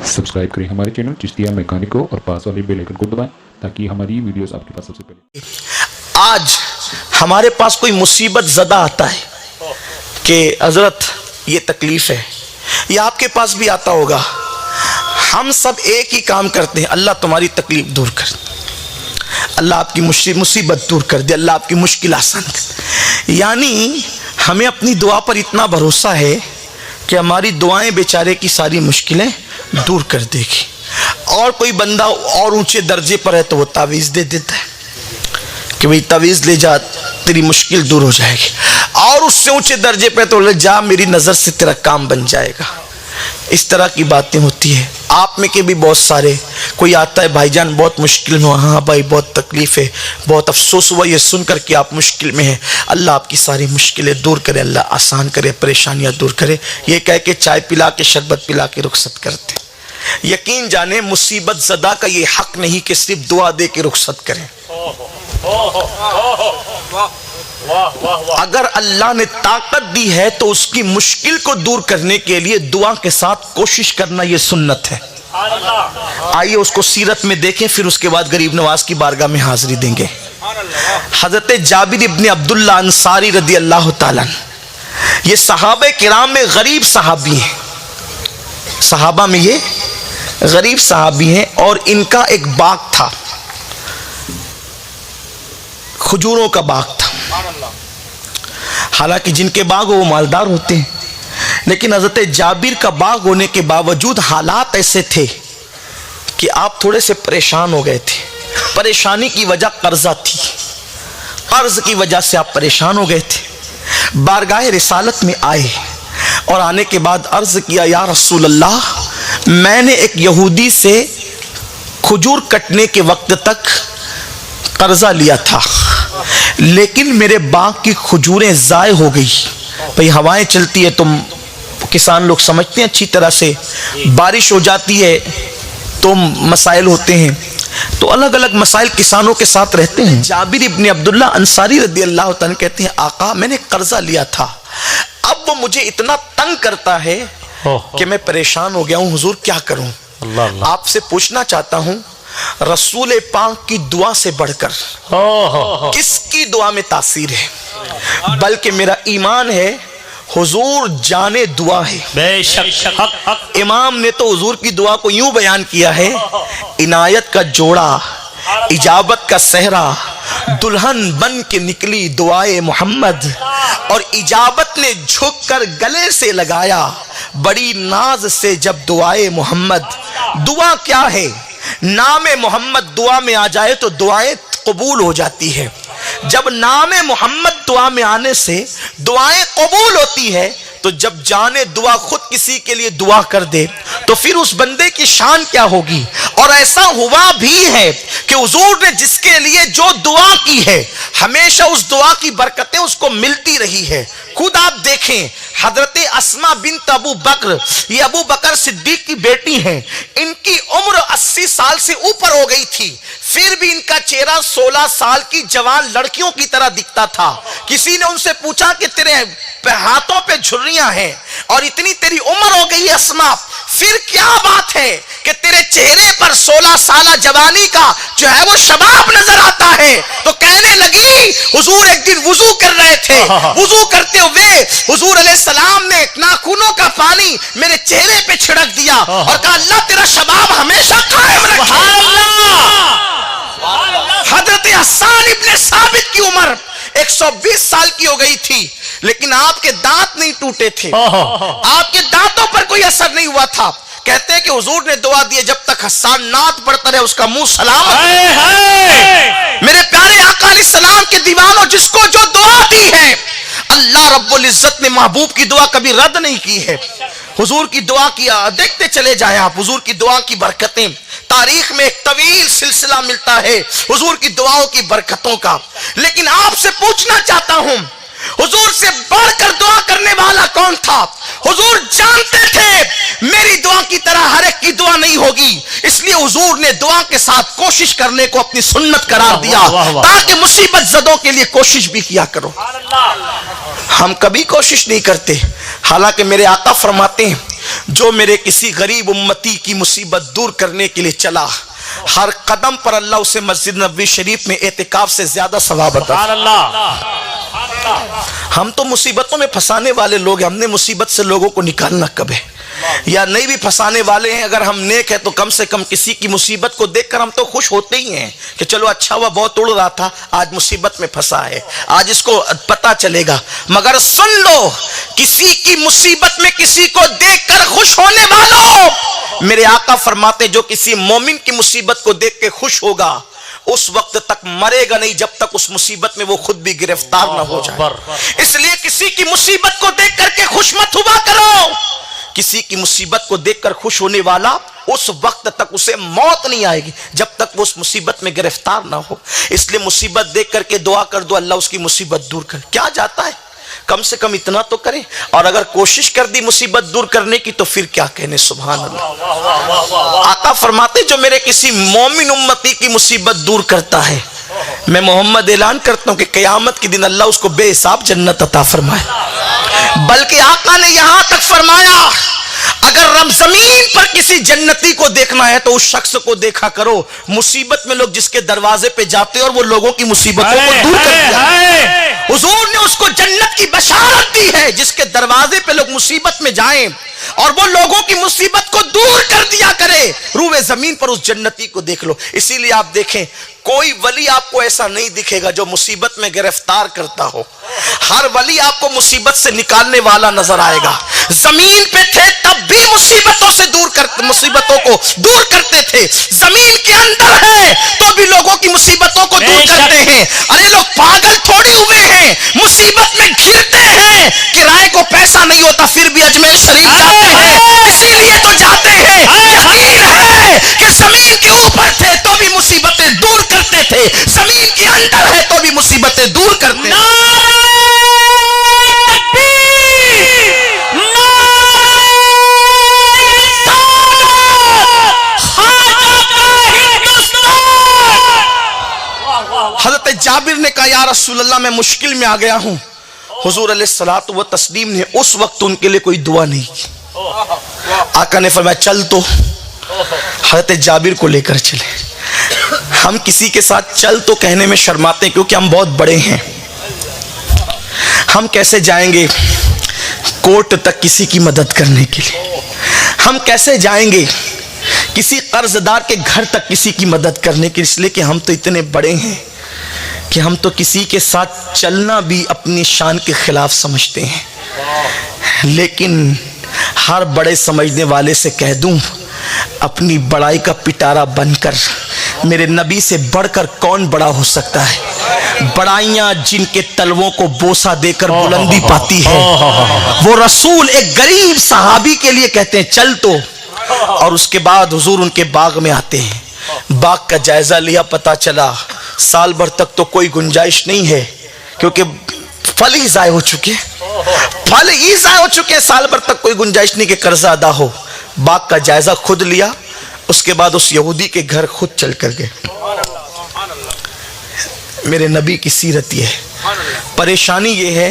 Subscribe करें हमारे channel Chishtiya mechanic को और पास वाले बेल आइकन को दबाएं ताकि हमारी वीडियोस आपके पास सबसे पहले। आज हमारे पास कोई मुसीबत ज़दा आता है कि हज़रत ये तकलीफ़ है, ये आपके पास भी आता होगा। हम सब एक ही काम करते हैं, अल्लाह तुम्हारी तकलीफ़ दूर कर, अल्लाह आपकी मुसीबत दूर कर दे, अल्लाह आपकी मुश्किल आसान कर। यानी हमें अपनी दुआ पर इतना भरोसा है कि हमारी दुआएं बेचारे की सारी मुश्किलें दूर कर देगी। और कोई बंदा और ऊंचे दर्जे पर है तो वो तावीज़ दे देता है कि भाई तावीज़ ले जा, तेरी मुश्किल दूर हो जाएगी। और उससे ऊंचे दर्जे पे तो ले जा, मेरी नज़र से तेरा काम बन जाएगा। इस तरह की बातें होती है। आप में के भी बहुत सारे, कोई आता है भाईजान बहुत मुश्किल में, हाँ भाई बहुत तकलीफ़ है, बहुत अफसोस हुआ ये सुन कर कि आप मुश्किल में हैं। अल्लाह आपकी सारी मुश्किलें दूर करे, अल्लाह आसान करे, परेशानियां दूर करे। ये कह के चाय पिला के शरबत पिला के रुखसत करते। यकीन जाने मुसीबत ज़दा का ये हक नहीं कि सिर्फ दुआ दे के रुखसत करें। अगर अल्लाह ने ताकत दी है तो उसकी मुश्किल को दूर करने के लिए दुआ के साथ कोशिश करना ये सुन्नत है। आइए उसको सीरत में देखें, फिर उसके बाद गरीब नवाज की बारगाह में हाजिरी देंगे। हजरत जाबिर इब्न अब्दुल्ला अंसारी रदी अल्लाह ताला, ये सहाबे किराम में गरीब सहाबी हैं, सहाबा में ये गरीब सहाबी हैं। और इनका एक बाग था, खजूरों का बाग था। हालांकि जिनके बाग वो मालदार होते हैं, लेकिन हजरत जाबिर का बाग होने के बावजूद हालात ऐसे थे कि आप थोड़े से परेशान हो गए थे। परेशानी की वजह कर्जा थी, कर्ज की वजह से आप परेशान हो गए थे। बारगाह रिसालत में आए और आने के बाद अर्ज किया, या रसूल अल्लाह, मैंने एक यहूदी से खजूर कटने के वक्त तक कर्जा लिया था, लेकिन मेरे बाग की खजूरें ज़ाय हो गई। भाई हवाएं चलती है तो किसान लोग समझते हैं अच्छी तरह से, बारिश हो जाती है तो मसाइल होते हैं, तो अलग अलग मसाइल किसानों के साथ रहते हैं। जाबिर इब्न अब्दुल्ला अंसारी रदी अल्लाह तआला कहते हैं, आका मैंने कर्जा लिया था, अब वो मुझे इतना तंग करता है कि मैं परेशान हो गया हूँ, हुजूर क्या करूँ। आपसे पूछना चाहता हूँ, रसूल पाक की दुआ से बढ़कर किसकी दुआ में तासीर है? बल्कि मेरा ईमान है हुजूर जाने दुआ है। बेशक इमाम ने तो हुजूर की दुआ को यूं बयान किया है, इनायत का जोड़ा, इजाबत का सहरा, दुल्हन बन के निकली दुआए मोहम्मद, और इजाबत ने झुक कर गले से लगाया बड़ी नाज से जब दुआए मोहम्मद। दुआ क्या है? नाम मोहम्मद दुआ में आ जाए तो दुआएं कबूल हो जाती है। जब नाम मोहम्मद दुआ में आने से दुआएं कबूल होती है, तो जब जाने दुआ खुद किसी के लिए दुआ कर दे तो फिर उस बंदे की शान क्या होगी। और ऐसा हुआ भी है कि हुजूर ने जिसके लिए जो दुआ की है, हमेशा उस दुआ की बरकतें उसको मिलती रही है। खुद आप देखें, हजरत अस्मा बिन्त अबू बकर, ये अबू बकर सिद्दीक की बेटी हैं, इनकी उम्र 80 साल से ऊपर हो गई थी, फिर भी इनका चेहरा 16 साल की जवान लड़कियों की तरह दिखता था। किसी ने उनसे पूछा कि तेरे हाथों पे झुर्रियां हैं और इतनी तेरी उम्र हो गई है अस्मा, फिर क्या बात है कि तेरे चेहरे पर 16 साल जवानी का जो है वो शबाब नजर आता है। तो कहने लगी, हुजूर एक दिन वुजू कर रहे थे, वुजू करते हुए हुजूर अलैहिस्सलाम ने नाखूनों का पानी मेरे चेहरे पे छिड़क दिया और कहा, अल्लाह तेरा शबाब हमेशा कायम रखे। हजरत हसन इब्ने साबित की उम्र 120 साल की हो गई थी, लेकिन आपके दांत नहीं टूटे थे, आपके दांतों पर कोई असर नहीं हुआ था। कहते हैं कि हुजूर ने दुआ दी, जब तक हसन नात पढ़ता रहे उसका मुंह सलामत। मेरे प्यारे आका अलैहिस्सलाम के दीवानों, जिसको जो दुआ दी है, अल्लाह रब्बुल इज्जत ने महबूब की दुआ कभी रद्द नहीं की है। हुजूर की दुआ किया, देखते चले जाए आप, हुजूर की दुआ की बरकतें, तारीख में एक तवील सिलसिला मिलता है हुजूर की दुआओं की बरकतों का। लेकिन आपसे पूछना चाहता हूं, हुजूर से बढ़कर दुआ करने वाला कौन था? हुजूर जानते थे मेरी दुआ की तरह हर एक की दुआ नहीं होगी, इसलिए हुजूर ने दुआ के साथ कोशिश करने को अपनी सुन्नत करार दिया, ताकि मुसीबत ज़दों के लिए कोशिश भी किया करो। हम कभी कोशिश नहीं करते। हालांकि मेरे आका फरमाते हैं, जो मेरे किसी गरीब उम्मती की मुसीबत दूर करने के लिए चला, हर कदम पर अल्लाह उसे मस्जिद नबवी शरीफ में एतिकाफ से ज्यादा सवाब अता। हम तो मुसीबतों में फंसाने वाले लोग हैं, हमने मुसीबत से लोगों को निकालना कब है? या नहीं भी फंसाने वाले हैं, अगर हम नेक है तो कम से कम किसी की मुसीबत को देखकर हम तो खुश होते ही हैं कि चलो अच्छा हुआ, बहुत उड़ रहा था, आज मुसीबत में फंसा है, आज इसको पता चलेगा। मगर सुन लो, किसी की मुसीबत में किसी को देखकर खुश होने वालों, मेरे आका फरमाते जो किसी मोमिन की मुसीबत को देख के खुश होगा, उस वक्त तक मरेगा नहीं जब तक उस मुसीबत में वो खुद भी गिरफ्तार न हो जाए। इसलिए किसी की मुसीबत को देख करके खुश मत हुआ करो। किसी की मुसीबत को देखकर खुश होने वाला, उस वक्त तक उसे मौत नहीं आएगी जब तक वो उस मुसीबत में गिरफ्तार ना हो। इसलिए मुसीबत देख करके दुआ कर दो, अल्लाह उसकी मुसीबत दूर कर। क्या जाता है, कम से कम इतना तो करें। और अगर कोशिश कर दी मुसीबत दूर करने की तो फिर क्या कहने, सुभान अल्लाह। आका फरमाते जो मेरे किसी मोमिन उम्मती की मुसीबत दूर करता है, मैं मोहम्मद ऐलान करता हूं कि क़यामत के दिन अल्लाह उसको बेहिसाब जन्नत अता फरमाए। बल्कि आका ने यहां तक फरमाया, अगर रब जमीन पर किसी जन्नती को देखना है तो उस शख्स को देखा करो। मुसीबत में लोग जिसके दरवाजे पे जाते हैं और वो लोगों की मुसीबतों को दूर कर दिया। हुजूर ने उसको जन्नत की बशारत दी है, जिसके दरवाजे पे लोग मुसीबत में जाएं और वो लोगों की मुसीबत को दूर कर दिया करे। रूए जमीन पर उस जन्नती को देख लो। इसीलिए आप देखें, कोई वली आपको ऐसा नहीं दिखेगा जो मुसीबत में गिरफ्तार करता हो। हर वली आपको मुसीबत से निकालने वाला नजर आएगा। जमीन पे थे तब भी मुसीबतों से मुसीबतों को दूर करते थे। जमीन के अंदर है तो भी लोगों की मुसीबतों को दूर करते हैं। अरे लोग पागल थोड़ी हुए हैं, मुसीबत में घिरते हैं। किराए को पैसा नहीं होता फिर भी अजमेर शरीफ जाते हैं, इसीलिए तो जाते हैं। यकीन है कि जमीन के ऊपर थे तो भी मुसीबतें दूर करते थे, जमीन के अंदर है तो भी मुसीबतें दूर करते थे। हजरत जाबिर ने कहा, या रसूल अल्लाह मैं मुश्किल में आ गया हूं। हुजूर अलैहिस्सलातु व तस्लीम ने उस वक्त उनके लिए कोई दुआ नहीं की। आका ने फरमाया चल, तो हजरत जाबिर को लेकर चले। हम किसी के साथ चल तो कहने में शर्माते हैं क्योंकि हम बहुत बड़े हैं। हम कैसे जाएंगे कोर्ट तक किसी की मदद करने के लिए? हम कैसे जाएंगे किसी कर्जदार के घर तक किसी की मदद करने के लिए? इसलिए कि हम तो इतने बड़े हैं कि हम तो किसी के साथ चलना भी अपनी शान के खिलाफ समझते हैं। लेकिन हर बड़े समझने वाले से कह दूं, अपनी बड़ाई का पिटारा बनकर मेरे नबी से बढ़कर कौन बड़ा हो सकता है? बड़ाइयां जिनके तलवों को बोसा देकर बुलंदी पाती है, वो रसूल एक गरीब सहाबी के लिए कहते हैं चल तो। और उसके बाद हुजूर उनके बाग में आते हैं। बाग का जायजा लिया, पता चला साल भर तक तो कोई गुंजाइश नहीं है क्योंकि फल ही ज़ाय हो चुके, फल ही ज़ाय हो चुके। साल भर तक कोई गुंजाइश नहीं कि कर्जा अदा हो। बाग का जायजा खुद लिया, उसके बाद उस यहूदी के घर खुद चल कर गए। मेरे नबी की सीरत ये है। परेशानी ये है,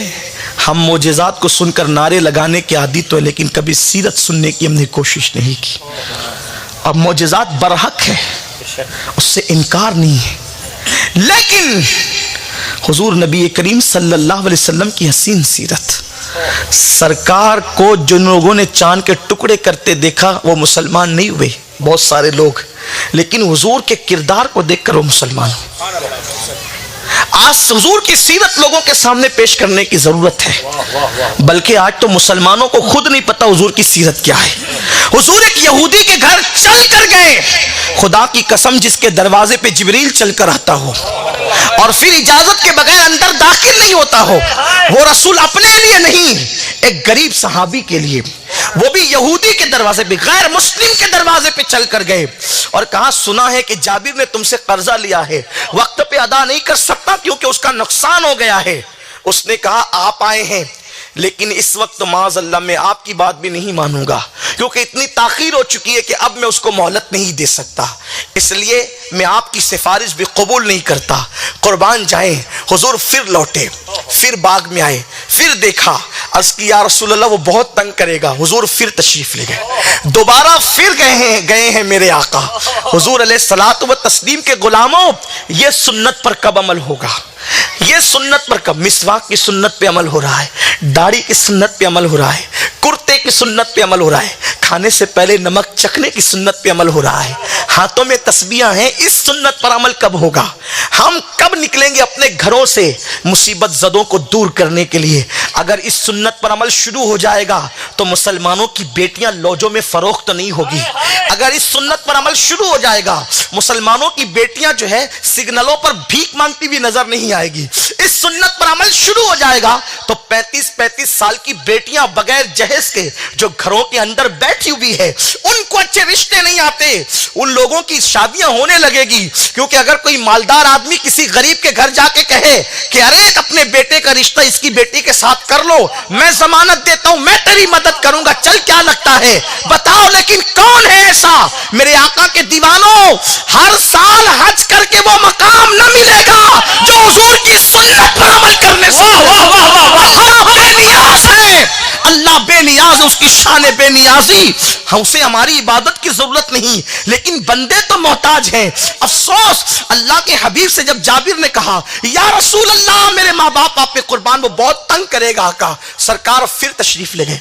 हम मोजेज़ात को सुनकर नारे लगाने के आदी तो है, लेकिन कभी सीरत सुनने की हमने कोशिश नहीं की। अब मोजेज़ात बरहक है, उससे इनकार नहीं है, लेकिन हुजूर नबी करीम सल्लल्लाहु अलैहि वसल्लम की हसीन सीरत, सरकार को जिन लोगों ने चांद के टुकड़े करते देखा वो मुसलमान नहीं हुए, बहुत सारे लोग, लेकिन हुजूर के किरदार को देखकर वो मुसलमान हुए। आज हुजूर की सीरत लोगों के सामने पेश करने की जरूरत है, बल्कि आज तो मुसलमानों को खुद नहीं पता हुजूर की सीरत क्या है। हुजूर एक यहूदी के घर चल कर गए, खुदा की कसम जिसके दरवाजे पे जिब्रील चल कर आता हो और फिर इजाजत के बगैर अंदर दाखिल नहीं होता हो। वो रसूल अपने लिए नहीं, एक गरीब सहाबी के लिए, वो भी यहूदी के दरवाजे पे, गैर मुस्लिम के दरवाजे पे चल कर गए और कहा सुना है कि जाबिर ने तुमसे कर्जा लिया है, वक्त पे अदा नहीं कर सकता क्योंकि उसका नुकसान हो गया है। उसने कहा आप आए हैं, لیکن اس وقت معاذ اللہ میں آپ کی بات بھی نہیں مانوں گا، کیونکہ اتنی تاخیر ہو چکی ہے کہ اب میں اس کو مہلت نہیں دے سکتا، اس لیے میں آپ کی سفارش بھی قبول نہیں کرتا۔ قربان جائیں، حضور پھر لوٹے، پھر باغ میں آئے، پھر دیکھا، عرض کی یا رسول اللہ وہ بہت تنگ کرے گا، حضور پھر تشریف لے گئے، دوبارہ پھر گئے ہیں میرے آقا۔ حضور علیہ الصلوۃ والتسلیم کے غلاموں، یہ سنت پر کب عمل ہوگا؟ یہ سنت پر کب؟ مسواک کی سنت پہ عمل ہو رہا ہے، داڑھی کی سنت پہ عمل ہو رہا ہے، کرتے کی سنت پہ عمل ہو رہا ہے، کھانے سے پہلے نمک چکھنے کی سنت پہ عمل ہو رہا ہے، ہاتھوں میں تسبیحاں ہیں، اس سنت پر عمل کب ہوگا؟ ہم کب نکلیں گے اپنے گھروں سے مصیبت زدوں کو دور کرنے کے لیے؟ اگر اس سنت پر عمل شروع ہو جائے گا تو مسلمانوں کی بیٹیاں لوجوں میں فروخت نہیں ہوگی۔ اگر اس سنت پر عمل شروع ہو جائے گا، مسلمانوں کی بیٹیاں جو ہے سگنلوں پر بھیک مانگتی بھی نظر نہیں آئے گی۔ اس سنت پر عمل شروع ہو جائے گا تو 35 سال کی بیٹیاں بغیر جہیز کے جو گھروں کے اندر بیٹھی ہوئی ہے، ان کو اچھے رشتے نہیں آتے، ان لوگوں کی شادیاں ہونے لگے گی، کیونکہ اگر کوئی مالدار آدمی کسی غریب کے گھر جا کے کہے کہ ارے اپنے بیٹے کا رشتہ اس کی بیٹی کے ساتھ کر لو، میں ضمانت دیتا ہوں، میں تیری مدد کروں گا، چل کیا لگتا ہے بتاؤ، لیکن کون ہے ایسا؟ میرے آقا کے دیوانوں، ہر سال حج کر کے وہ مقام نہ ملے گا جو حضور کی سنت پر عمل کرنے سے اللہ بے نیاز ہے، اللہ بے نیاز ہے، اس کی شان بے نیازی، اسے ہماری عبادت کی ضرورت نہیں، لیکن بندے تو محتاج ہیں۔ افسوس اللہ کے حبیب سے جب جابر نے کہا یا رسول اللہ میرے ماں باپ آپ پہ قربان، وہ بہت تنگ کرے گا آقا، سرکار پھر تشریف لے گئے،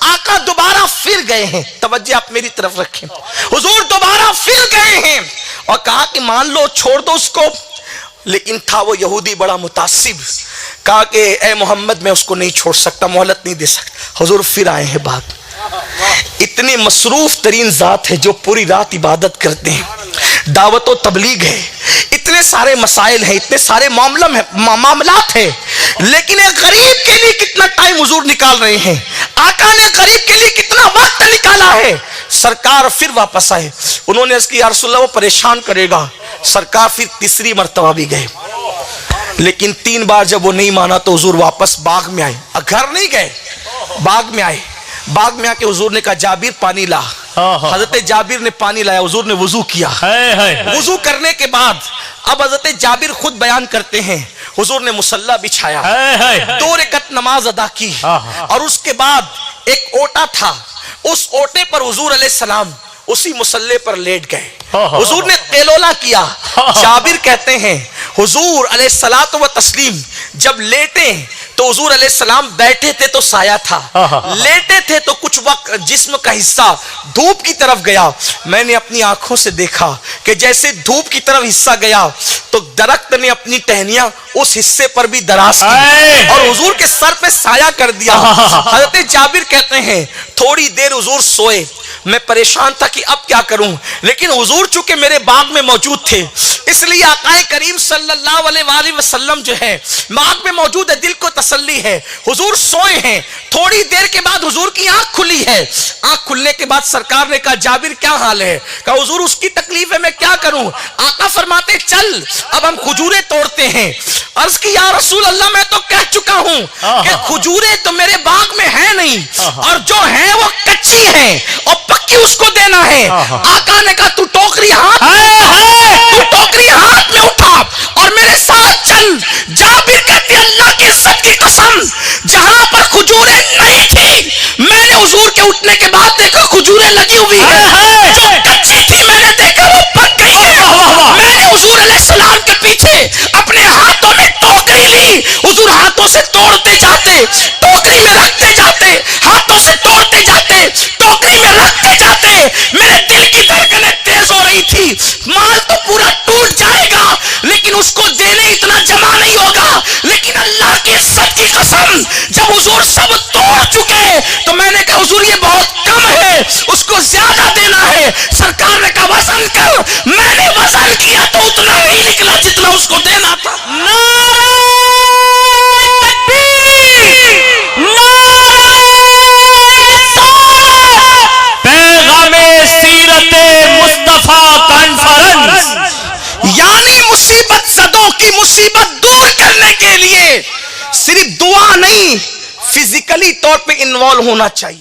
آقا دوبارہ پھر گئے ہیں، توجہ آپ میری طرف رکھیں، حضور دوبارہ پھر گئے ہیں اور کہا کہ مان لو چھوڑ دو اس کو، لیکن تھا وہ یہودی بڑا متعصب، کہا کہ اے محمد میں اس کو نہیں چھوڑ سکتا، مہلت نہیں دے سکتا۔ حضور پھر آئے ہیں باغ، اتنی مصروف ترین ذات ہے جو پوری رات عبادت کرتے ہیں، دعوت و تبلیغ ہے، اتنے سارے مسائل ہیں، اتنے سارے معاملات ہیں، لیکن ایک غریب کے لیے کتنا ٹائم حضور نکال رہے ہیں، آقا نے غریب کے لیے کتنا وقت نکالا ہے۔ سرکار پھر واپس آئے، انہوں نے اس کی یا رسول اللہ وہ پریشان کرے گا، سرکار پھر تیسری مرتبہ بھی گئے، لیکن 3 بار جب وہ نہیں مانا تو حضور واپس باغ میں آئے، گھر نہیں گئے، باغ میں آئے، باغ میں آ کے حضور نے کہا جابر پانی لا، حضرت جابر نے پانی لایا، حضور نے وضو کیا، وضو کرنے کے بعد اب حضرت جابر خود بیان کرتے ہیں حضور نے مصلی بچھایا، 2 رکعت نماز ادا کی، اور اس کے بعد ایک اوٹا تھا، اس اوٹے پر حضور علیہ السلام اسی مصلی پر لیٹ گئے، حضور نے قیلولہ کیا۔ جابر کہتے ہیں حضور علیہ الصلوۃ والتسلیم جب لیٹے تو حضور علیہ السلام بیٹھے تھے تو سایہ تھا، لیٹے تھے تو کچھ وقت جسم کا حصہ دھوپ کی طرف گیا، میں نے اپنی آنکھوں سے دیکھا کہ جیسے دھوپ کی طرف حصہ گیا تو درخت نے اپنی ٹہنیاں اس حصے پر بھی دراز کی اور حضور کے سر پہ سایہ کر دیا۔ حضرت جابر کہتے ہیں تھوڑی دیر حضور سوئے، میں پریشان تھا کہ اب کیا کروں، لیکن حضور چونکہ میرے باغ میں موجود تھے اس لیے آقا کریم صلی اللہ علیہ وآلہ وسلم جو ہے باغ میں موجود ہے، دل کو تسلی ہے، حضور سوئے ہیں۔ تھوڑی دیر کے بعد حضور کی آنکھ کھلی ہے، آنکھ کھلنے کے بعد سرکار نے کہا جابر کیا حال ہے؟ کہا حضور اس کی تکلیف ہے، میں کیا کروں؟ آقا فرماتے چل اب ہم کھجوریں توڑتے ہیں۔ عرض کی یا رسول اللہ میں تو کہہ چکا ہوں کہ کھجوریں تو میرے باغ میں ہیں نہیں، اور جو ہیں وہ کچی ہیں اور پکی اس کو دینا ہے۔ آقا نے کہا تو ٹوکری ہاتھ میں اٹھا اور میرے ساتھ چل۔ جابر کہتے اللہ کی عزت کی قسم جہاں پر کھجوریں نہیں تھی میں نے حضور کے اٹھنے کے بعد دیکھا کھجوریں لگی ہوئی ہیں، جو کچی تھی میں نے دیکھا وہ پک گئی ہے۔ میں نے حضور علیہ السلام کے پیچھے اپنے ہاتھوں میں ٹوکری لی، حضور ہاتھوں سے توڑتے جاتے، ٹوکری میں رکھتے جاتے، ہاتھوں سے توڑتے جاتے، ٹوکری میں رکھتے جاتے، میرے دل کی دھڑکنیں تیز ہو رہی تھی، مال تو پورا ٹوٹ جائے گا لیکن اس کو دینے اتنا جمع نہیں ہوگا، لیکن اللہ کی عزت کی قسم جب حضور سب توڑ چکے تو میں نے کہا حضور یہ بہت کم ہے، اس کو زیادہ دینا ہے۔ سرکار نے کہا وزن کر، میں نے وزن کیا تو اتنا نہیں نکلا جتنا اس کو دینا تھا۔ یعنی مصیبت زدوں کی مصیبت دور کرنے کے لیے صرف دعا نہیں، फिजिकली तौर पे इन्वॉल्व होना चाहिए।